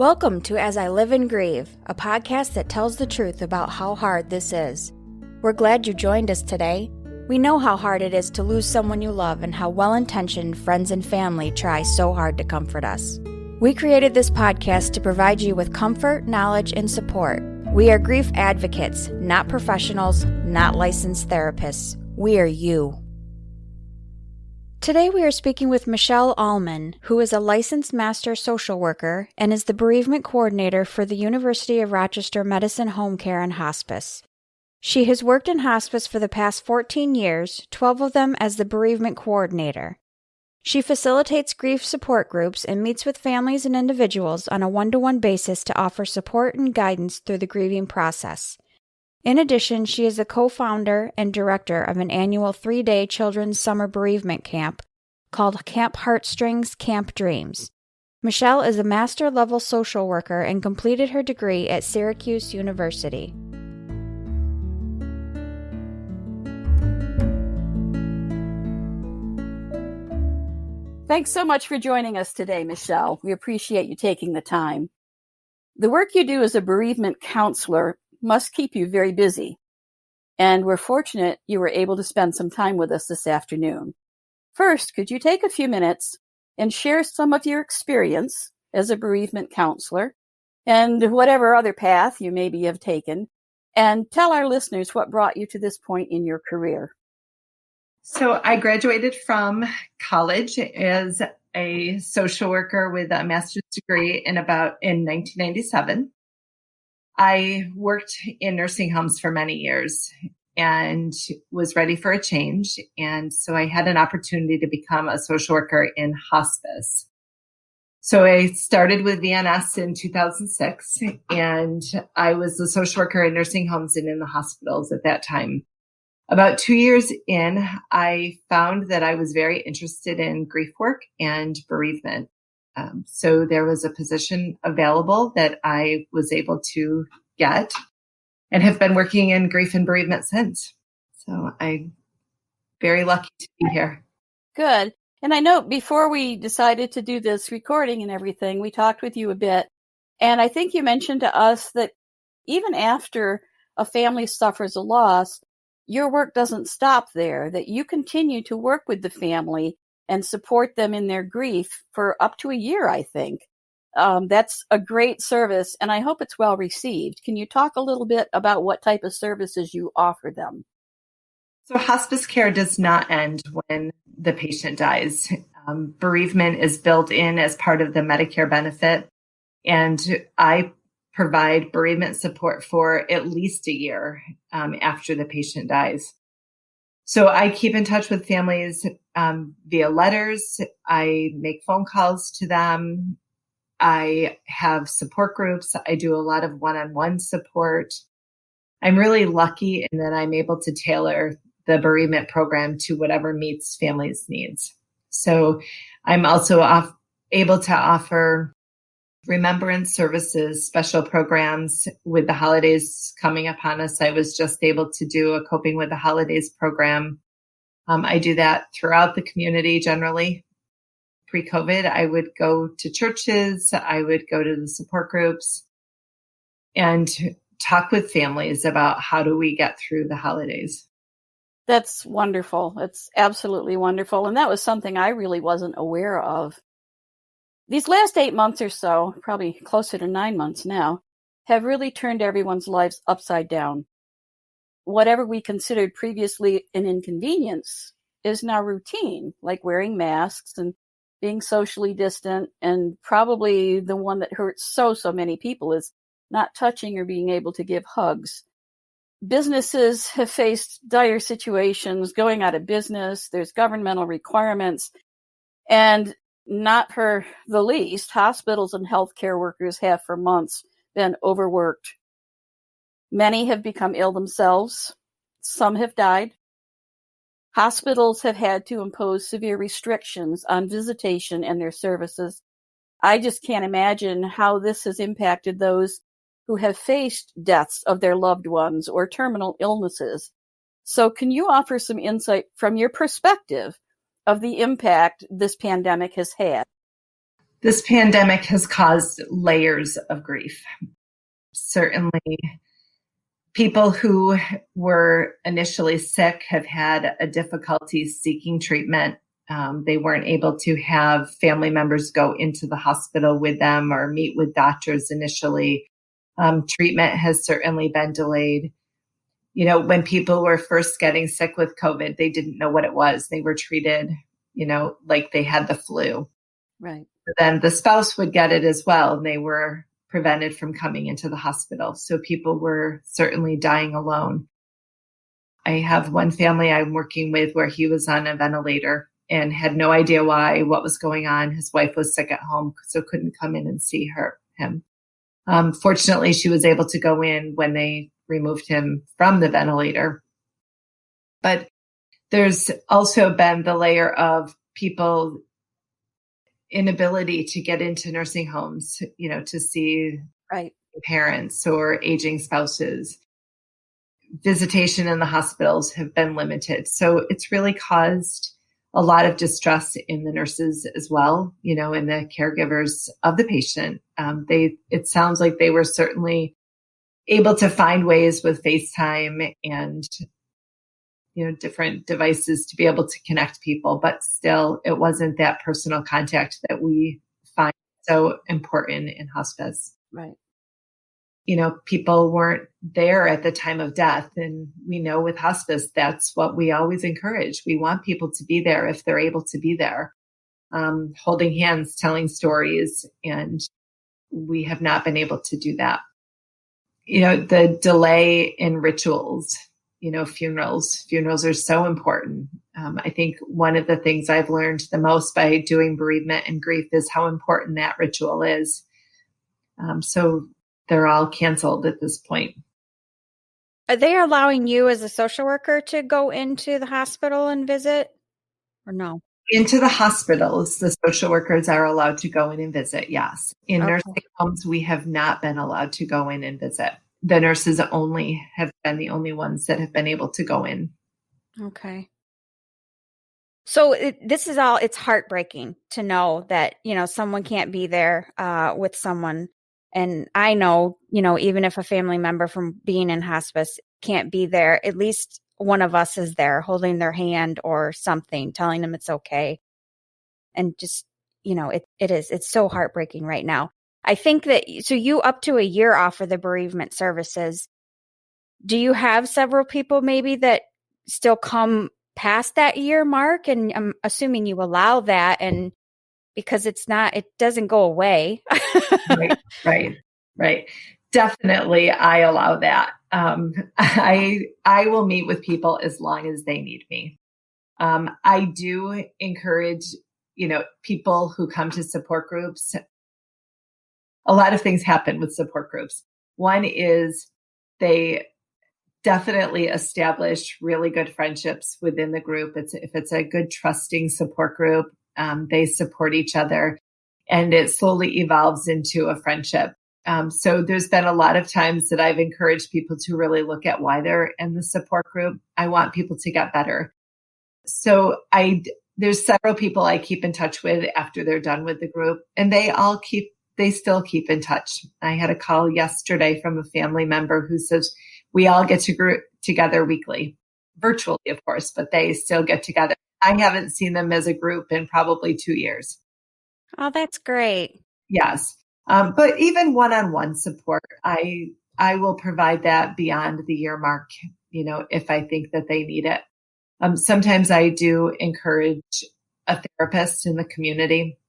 Welcome to As I Live and Grieve, a podcast that tells the truth about how hard this is. We're glad you joined us today. We know how hard it is to lose someone you love and how well-intentioned friends and family try so hard to comfort us. We created this podcast to provide you with comfort, knowledge, and support. We are grief advocates, not professionals, not licensed therapists. We are you. Today we are speaking with Michele Allman, who is a licensed master social worker and is the bereavement coordinator for the University of Rochester Medicine Home Care and Hospice. She has worked in hospice for the past 14 years, 12 of them as the bereavement coordinator. She facilitates grief support groups and meets with families and individuals on a one-to-one basis to offer support and guidance through the grieving process. In addition, she is the co-founder and director of an annual 3-day children's summer bereavement camp called Camp Heartstrings, Camp Dreams. Michele is a master-level social worker and completed her degree at Syracuse University. Thanks so much for joining us today, Michele. We appreciate you taking the time. The work you do as a bereavement counselor must keep you very busy, and we're fortunate you were able to spend some time with us this afternoon. First, could you take a few minutes and share some of your experience as a bereavement counselor and whatever other path you maybe have taken, and tell our listeners what brought you to this point in your career? So I graduated from college as a social worker with a master's degree in 1997. I worked in nursing homes for many years and was ready for a change. And so I had an opportunity to become a social worker in hospice. So I started with VNS in 2006, and I was a social worker in nursing homes and in the hospitals at that time. About 2 years in, I found that I was very interested in grief work and bereavement. So there was a position available that I was able to get and have been working in grief and bereavement since. So I'm very lucky to be here. Good. And I know before we decided to do this recording and everything, we talked with you a bit. And I think you mentioned to us that even after a family suffers a loss, your work doesn't stop there, that you continue to work with the family and support them in their grief for up to a year, I think. That's a great service, and I hope it's well received. Can you talk a little bit about what type of services you offer them? So hospice care does not end when the patient dies. Bereavement is built in as part of the Medicare benefit, and I provide bereavement support for at least a year after the patient dies. So I keep in touch with families via letters. I make phone calls to them. I have support groups. I do a lot of one-on-one support. I'm really lucky in that I'm able to tailor the bereavement program to whatever meets families' needs. So I'm also able to offer remembrance services, special programs with the holidays coming upon us. I was just able to do a Coping with the Holidays program. I do that throughout the community generally. Pre-COVID, I would go to churches, I would go to the support groups and talk with families about how do we get through the holidays. That's wonderful. It's absolutely wonderful. And that was something I really wasn't aware of. These last 8 months or so, probably closer to 9 months now, have really turned everyone's lives upside down. Whatever we considered previously an inconvenience is now routine, like wearing masks and being socially distant, and probably the one that hurts so many people is not touching or being able to give hugs. Businesses have faced dire situations, going out of business. There's governmental requirements, and not for the least, hospitals and healthcare workers have for months been overworked. Many have become ill themselves. Some have died. Hospitals have had to impose severe restrictions on visitation and their services. I just can't imagine how this has impacted those who have faced deaths of their loved ones or terminal illnesses. So can you offer some insight from your perspective of the impact this pandemic has had? This pandemic has caused layers of grief. Certainly, people who were initially sick have had a difficulty seeking treatment. They weren't able to have family members go into the hospital with them or meet with doctors initially. Treatment has certainly been delayed. You know, when people were first getting sick with COVID, they didn't know what it was. They were treated, like they had the flu. Right. But then the spouse would get it as well, and they were prevented from coming into the hospital. So people were certainly dying alone. I have one family I'm working with where he was on a ventilator and had no idea why, what was going on. His wife was sick at home, so couldn't come in and see him. Fortunately, she was able to go in when they removed him from the ventilator. But there's also been the layer of people inability to get into nursing homes, to see Right. parents or aging spouses. Visitation in the hospitals have been limited. So it's really caused a lot of distress in the nurses as well, and the caregivers of the patient. It sounds like they were certainly able to find ways with FaceTime and, different devices to be able to connect people, but still it wasn't that personal contact that we find so important in hospice. Right. People weren't there at the time of death. And we know with hospice, that's what we always encourage. We want people to be there if they're able to be there, holding hands, telling stories. And we have not been able to do that. The delay in rituals, funerals are so important. I think one of the things I've learned the most by doing bereavement and grief is how important that ritual is. So they're all canceled at this point. Are they allowing you as a social worker to go into the hospital and visit or no? Into the hospitals, the social workers are allowed to go in and visit, yes. In nursing homes, we have not been allowed to go in and visit. The nurses only have been the only ones that have been able to go in. Okay. So it's heartbreaking to know that, someone can't be there with someone. And I know, even if a family member from being in hospice can't be there, at least one of us is there holding their hand or something, telling them it's okay. And just, it's so heartbreaking right now. I think that, so you up to a year offer the bereavement services. Do you have several people maybe that still come past that year mark? And I'm assuming you allow that, and because it doesn't go away. Right. Definitely. I allow that. I will meet with people as long as they need me. I do encourage, people who come to support groups. A lot of things happen with support groups. One is they definitely establish really good friendships within the group. If it's a good, trusting support group, they support each other, and it slowly evolves into a friendship. So there's been a lot of times that I've encouraged people to really look at why they're in the support group. I want people to get better. So there's several people I keep in touch with after they're done with the group, and they still keep in touch. I had a call yesterday from a family member who says we all get together weekly, virtually, of course, but they still get together. I haven't seen them as a group in probably 2 years. Oh, that's great. Yes. But even one-on-one support, I will provide that beyond the year mark, if I think that they need it. Sometimes I do encourage a therapist in the community.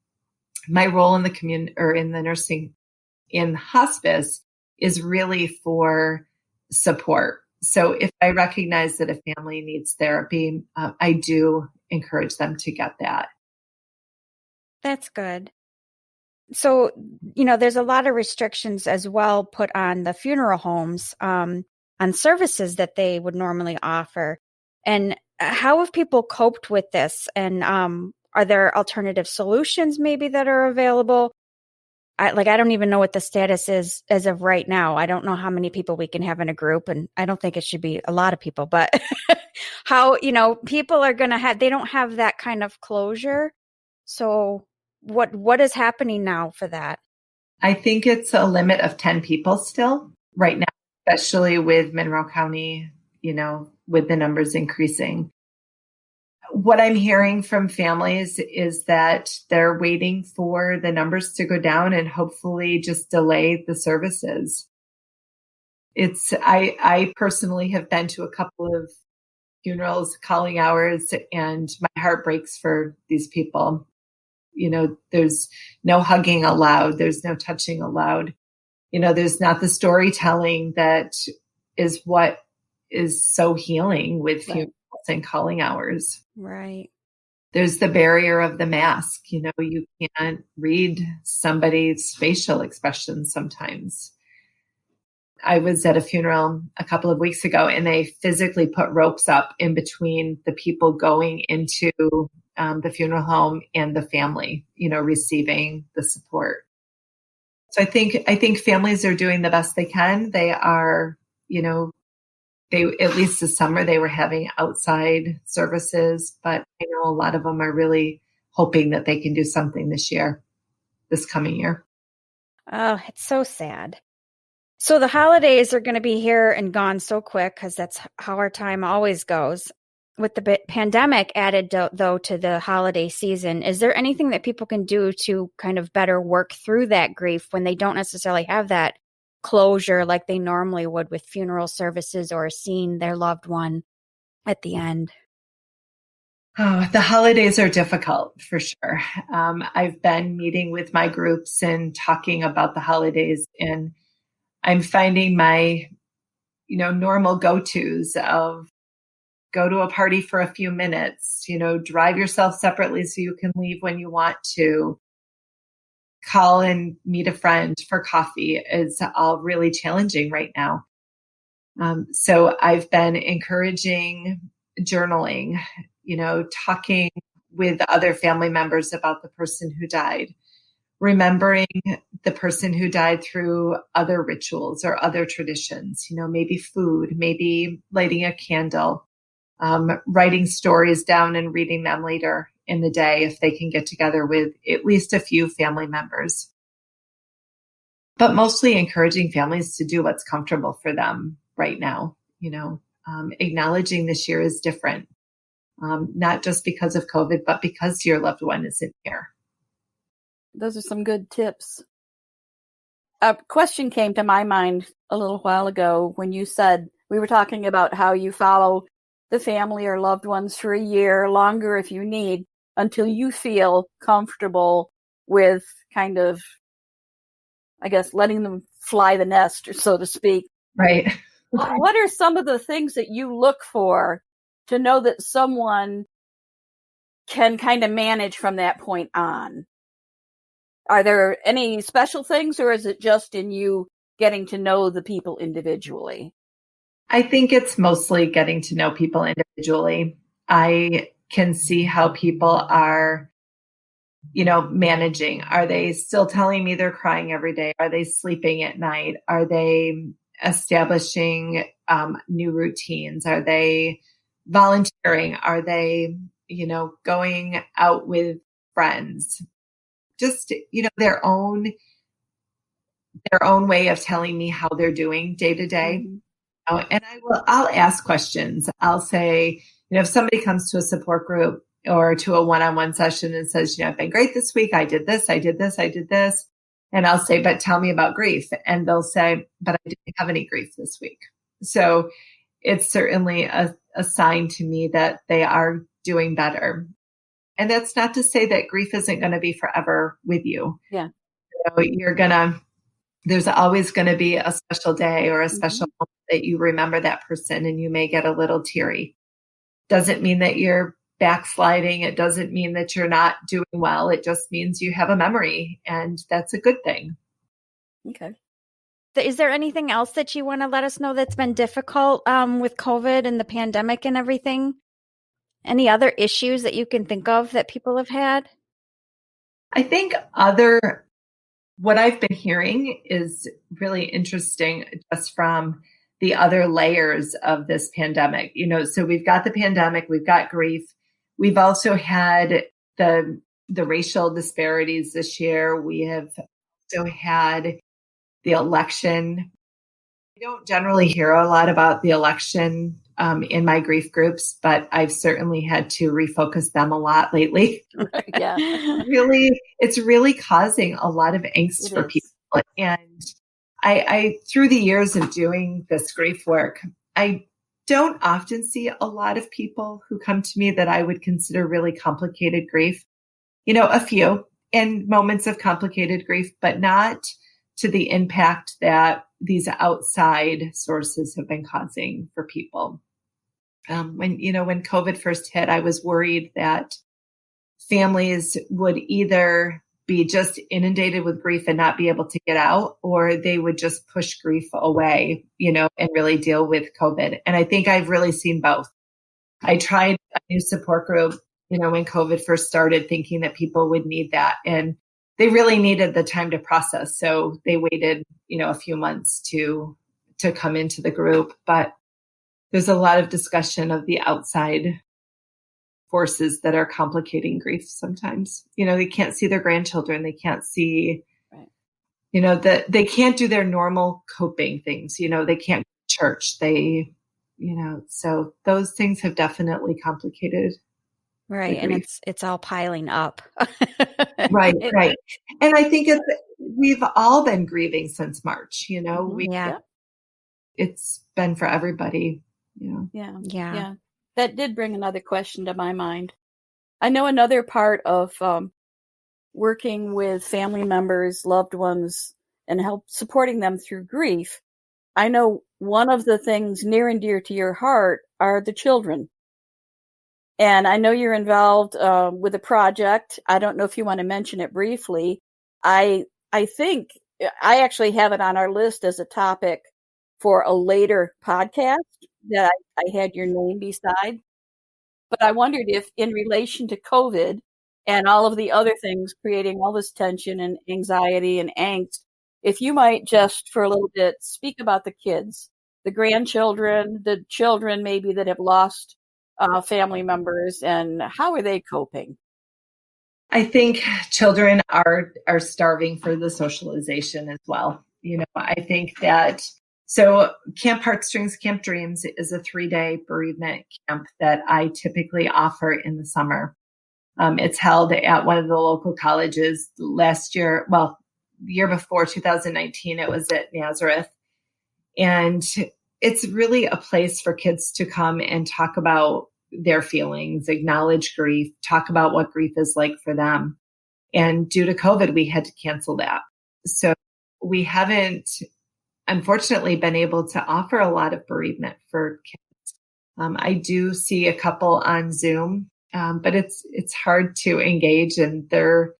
My role in the community or in the nursing in hospice is really for support. So if I recognize that a family needs therapy, I do encourage them to get that. That's good. So, there's a lot of restrictions as well put on the funeral homes on services that they would normally offer. And how have people coped with this? And are there alternative solutions maybe that are available? I don't even know what the status is as of right now. I don't know how many people we can have in a group, and I don't think it should be a lot of people, but how, people are going to they don't have that kind of closure. So what is happening now for that? I think it's a limit of 10 people still right now, especially with Monroe County, with the numbers increasing. What I'm hearing from families is that they're waiting for the numbers to go down and hopefully just delay the services. I personally have been to a couple of funerals, calling hours, and my heart breaks for these people. There's no hugging allowed. There's no touching allowed. There's not the storytelling that is what is so healing with funerals and calling hours. Right. There's the barrier of the mask. You can't read somebody's facial expressions sometimes. I was at a funeral a couple of weeks ago, and they physically put ropes up in between the people going into the funeral home and the family, receiving the support. So I think families are doing the best they can. They are, they, at least this summer, they were having outside services, but I know a lot of them are really hoping that they can do something this coming year. Oh, it's so sad. So the holidays are going to be here and gone so quick because that's how our time always goes. With the pandemic added, though, to the holiday season, is there anything that people can do to kind of better work through that grief when they don't necessarily have that closure like they normally would with funeral services or seeing their loved one at the end? Oh, the holidays are difficult for sure. I've been meeting with my groups and talking about the holidays, and I'm finding my, normal go-tos of go to a party for a few minutes, drive yourself separately so you can leave when you want to, call and meet a friend for coffee is all really challenging right now. So I've been encouraging journaling, talking with other family members about the person who died, remembering the person who died through other rituals or other traditions, maybe food, maybe lighting a candle, writing stories down and reading them later in the day if they can get together with at least a few family members. But mostly encouraging families to do what's comfortable for them right now, acknowledging this year is different, not just because of COVID, but because your loved one isn't here. Those are some good tips. A question came to my mind a little while ago when you said we were talking about how you follow the family or loved ones for a year, longer if you need, until you feel comfortable with kind of, I guess, letting them fly the nest, or so to speak. Right. What are some of the things that you look for to know that someone can kind of manage from that point on? Are there any special things, or is it just in you getting to know the people individually? I think it's mostly getting to know people individually. I can see how people are, managing. Are they still telling me they're crying every day? Are they sleeping at night? Are they establishing new routines? Are they volunteering? Are they, going out with friends? Just, their own way of telling me how they're doing day to day. And I'll ask questions. I'll say, if somebody comes to a support group or to a one-on-one session and says, I've been great this week. I did this, I did this, I did this. And I'll say, but tell me about grief. And they'll say, but I didn't have any grief this week. So it's certainly a sign to me that they are doing better. And that's not to say that grief isn't going to be forever with you. Yeah. There's always going to be a special day or a special moment that you remember that person and you may get a little teary. Doesn't mean that you're backsliding. It doesn't mean that you're not doing well. It just means you have a memory, and that's a good thing. Okay. Is there anything else that you want to let us know that's been difficult with COVID and the pandemic and everything? Any other issues that you can think of that people have had? I think what I've been hearing is really interesting just from the other layers of this pandemic. So we've got the pandemic, we've got grief. We've also had the the racial disparities this year. We have also had the election. I don't generally hear a lot about the election in my grief groups, but I've certainly had to refocus them a lot lately. Yeah. It's really causing a lot of angst for people. And I, through the years of doing this grief work, I don't often see a lot of people who come to me that I would consider really complicated grief. A few in moments of complicated grief, but not to the impact that these outside sources have been causing for people. When COVID first hit, I was worried that families would either be just inundated with grief and not be able to get out, or they would just push grief away, and really deal with COVID. And I think I've really seen both. I tried a new support group, when COVID first started, thinking that people would need that. And they really needed the time to process. So they waited, a few months to come into the group. But there's a lot of discussion of the outside forces that are complicating grief sometimes. They can't see their grandchildren. They can't see, they can't do their normal coping things. They can't go to church. So those things have definitely complicated. Right. And it's all piling up. Right. And I think we've all been grieving since March, it's been for everybody, Yeah. That did bring another question to my mind. I know another part of working with family members, loved ones, and help supporting them through grief. I know one of the things near and dear to your heart are the children. And I know you're involved with a project. I don't know if you want to mention it briefly. I think I actually have it on our list as a topic for a later podcast that I had your name beside. But I wondered if, in relation to COVID and all of the other things creating all this tension and anxiety and angst, if you might just for a little bit speak about the kids, the grandchildren, the children maybe that have lost family members, and how are they coping? I think children are starving for the socialization as well. I think that, so Camp Heartstrings, Camp Dreams is a 3-day bereavement camp that I typically offer in the summer. It's held at one of the local colleges. The year before 2019, it was at Nazareth. And it's really a place for kids to come and talk about their feelings, acknowledge grief, talk about what grief is like for them. And due to COVID, we had to cancel that. So we haven't, unfortunately, been able to offer a lot of bereavement for kids. I do see a couple on Zoom, but it's hard to engage, and they're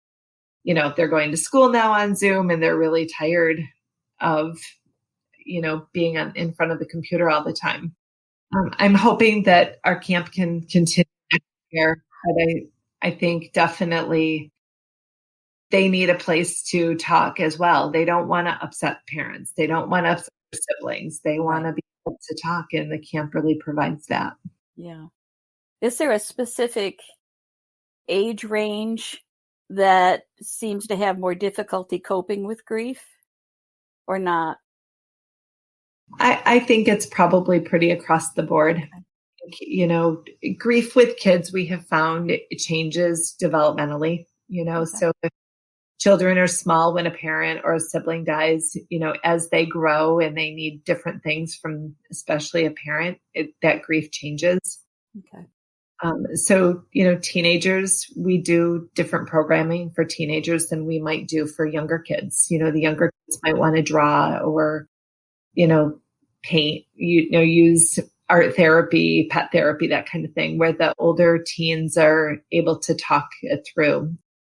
going to school now on Zoom, and they're really tired of, being in front of the computer all the time. I'm hoping that our camp can continue here, but I think definitely they need a place to talk as well. They don't want to upset parents. They don't want to upset their siblings. They want to be able to talk, and the camp really provides that. Yeah. Is there a specific age range that seems to have more difficulty coping with grief or not? I think it's probably pretty across the board. Grief with kids, we have found it changes developmentally, so if children are small, when a parent or a sibling dies, as they grow and they need different things from especially a parent, that grief changes. Okay. So, teenagers, we do different programming for teenagers than we might do for younger kids. The younger kids might want to draw or, paint, use art therapy, pet therapy, that kind of thing, where the older teens are able to talk it through.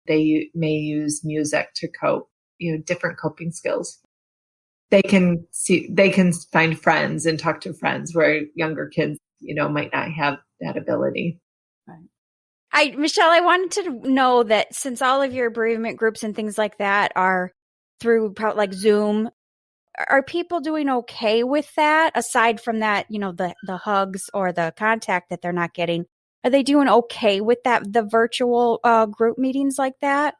They may use music to cope, different coping skills. They can find friends and talk to friends, where younger kids, might not have that ability. Right. Michele, I wanted to know that since all of your bereavement groups and things like that are through like Zoom, are people doing okay with that? Aside from that, the hugs or the contact that they're not getting, Are they doing okay with the virtual group meetings like that?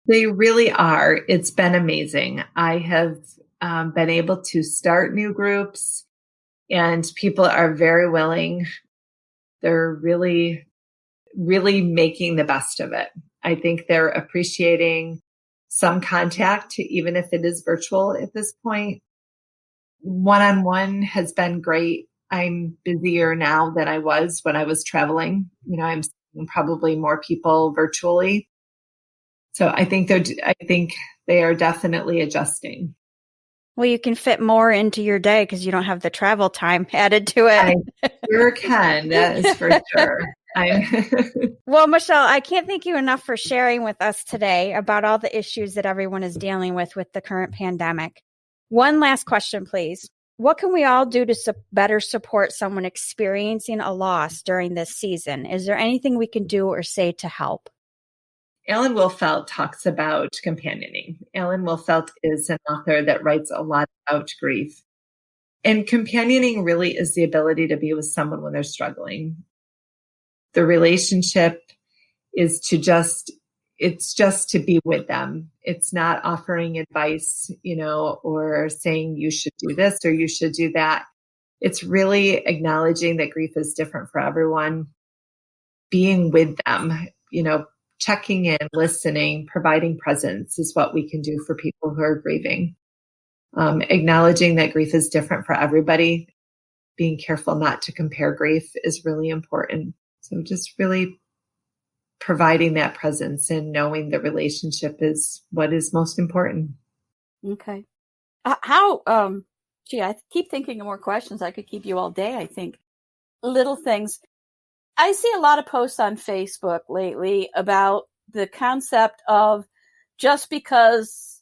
They really are. It's been amazing. I have been able to start new groups, and people are very willing. They're really, really making the best of it. I think they're appreciating some contact, even if it is virtual at this point. One-on-one has been great. I'm busier now than I was when I was traveling. I'm seeing probably more people virtually. So I think they are definitely adjusting. Well, you can fit more into your day because you don't have the travel time added to it. I sure can. That is for sure. Well, Michele, I can't thank you enough for sharing with us today about all the issues that everyone is dealing with the current pandemic. One last question, please. What can we all do to better support someone experiencing a loss during this season? Is there anything we can do or say to help? Alan Wolfelt talks about companioning. Alan Wolfelt is an author that writes a lot about grief. And companioning really is the ability to be with someone when they're struggling. The relationship is it's just to be with them. It's not offering advice, or saying you should do this or you should do that. It's really acknowledging that grief is different for everyone, being with them, checking in, listening, providing presence is what we can do for people who are grieving. Acknowledging that grief is different for everybody, being careful not to compare grief is really important. So just really providing that presence and knowing the relationship is what is most important. Okay. I keep thinking of more questions. I could keep you all day, I think. Little things. I see a lot of posts on Facebook lately about the concept of just because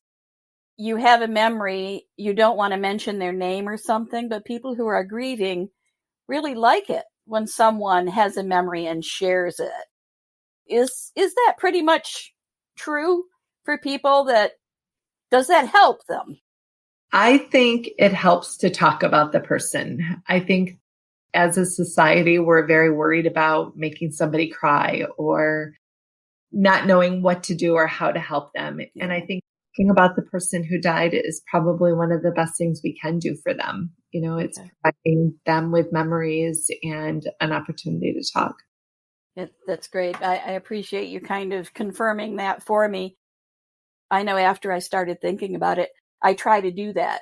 you have a memory, you don't want to mention their name or something, but people who are grieving really like it when someone has a memory and shares it. Is that pretty much true for people? Does that help them? I think it helps to talk about the person. I think as a society, we're very worried about making somebody cry or not knowing what to do or how to help them. Yeah. And I think talking about the person who died is probably one of the best things we can do for them. It's providing them with memories and an opportunity to talk. That's great. I appreciate you kind of confirming that for me. I know after I started thinking about it, I try to do that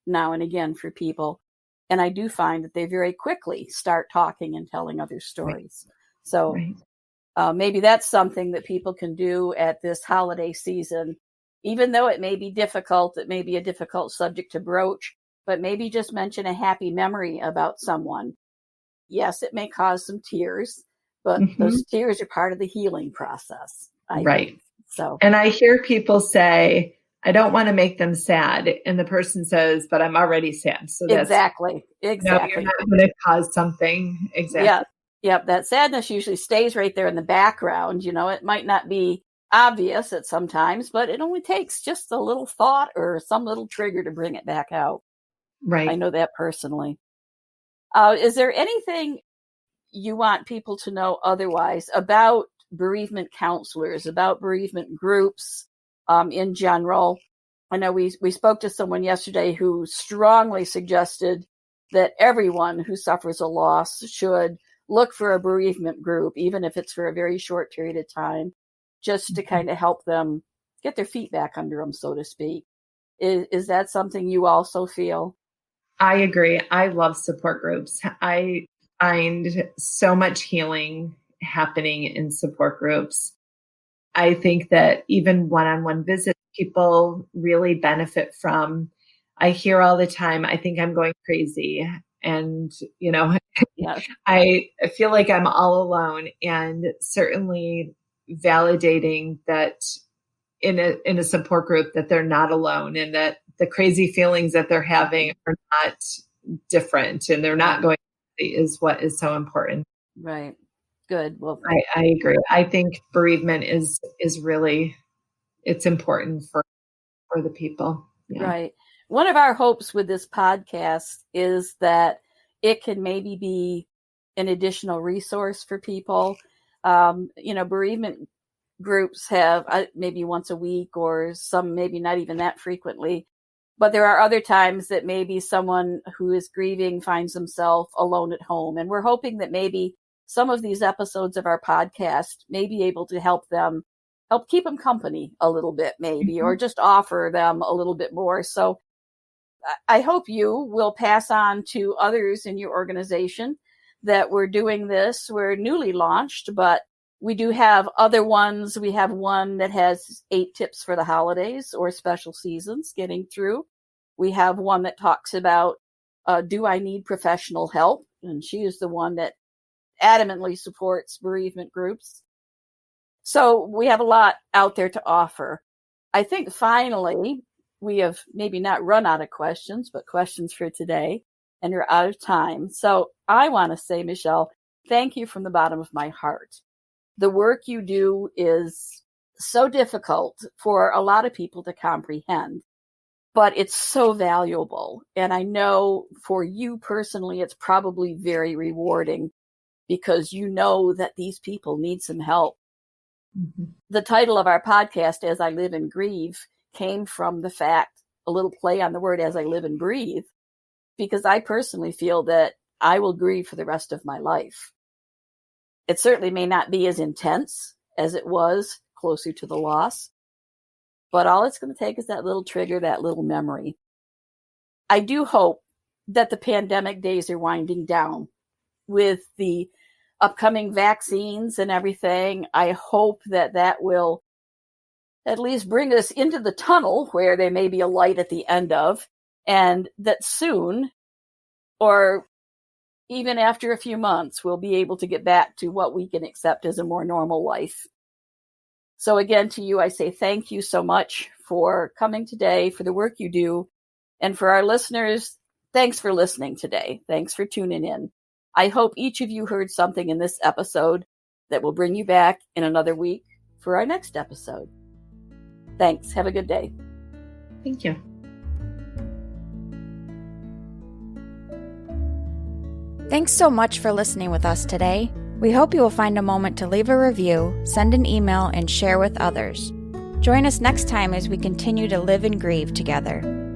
now and again for people. And I do find that they very quickly start talking and telling other stories. Right. So maybe that's something that people can do at this holiday season, even though it may be difficult, it may be a difficult subject to broach, but maybe just mention a happy memory about someone. Yes, it may cause some tears, but those tears are part of the healing process. I think. So, and I hear people say, I don't want to make them sad. And the person says, but I'm already sad. So that's exactly. No, you're not going to cause something. Exactly. Yeah. That sadness usually stays right there in the background. It might not be obvious at sometimes, but it only takes just a little thought or some little trigger to bring it back out. Right. I know that personally. Is there anything you want people to know otherwise about bereavement counselors, about bereavement groups in general? I know we spoke to someone yesterday who strongly suggested that everyone who suffers a loss should look for a bereavement group, even if it's for a very short period of time, just to kind of help them get their feet back under them, so to speak. Is that something you also feel? I agree. I love support groups. I find so much healing happening in support groups. I think that even one-on-one visits, people really benefit from. I hear all the time, I think I'm going crazy. And, I feel like I'm all alone, and certainly validating that in a support group that they're not alone and that the crazy feelings that they're having are not different and they're not going crazy is what is so important. Right. Good. Well, I agree. I think bereavement is really, it's important for the people. Yeah. Right. One of our hopes with this podcast is that it can maybe be an additional resource for people. Bereavement groups have maybe once a week, or some maybe not even that frequently. But there are other times that maybe someone who is grieving finds themselves alone at home. And we're hoping that maybe some of these episodes of our podcast may be able to help keep them company a little bit, maybe, or just offer them a little bit more. So I hope you will pass on to others in your organization that we're doing this. We're newly launched, but we do have other ones. We have one that has 8 tips for the holidays or special seasons getting through. We have one that talks about, do I need professional help? And she is the one that adamantly supports bereavement groups. So we have a lot out there to offer. I think finally, we have maybe not run out of questions, but questions for today, and we're out of time. So I want to say, Michele, thank you from the bottom of my heart. The work you do is so difficult for a lot of people to comprehend, but it's so valuable. And I know for you personally, it's probably very rewarding because you know that these people need some help. Mm-hmm. The title of our podcast, As I Live and Grieve, came from the fact, a little play on the word as I live and breathe, because I personally feel that I will grieve for the rest of my life. It certainly may not be as intense as it was closer to the loss, but all it's going to take is that little trigger, that little memory. I do hope that the pandemic days are winding down with the upcoming vaccines and everything. I hope that that will at least bring us into the tunnel where there may be a light at the end of, and that soon, or even after a few months, we'll be able to get back to what we can accept as a more normal life. So again, to you, I say thank you so much for coming today, for the work you do. And for our listeners, thanks for listening today. Thanks for tuning in. I hope each of you heard something in this episode that will bring you back in another week for our next episode. Thanks. Have a good day. Thank you. Thanks so much for listening with us today. We hope you will find a moment to leave a review, send an email, and share with others. Join us next time as we continue to live and grieve together.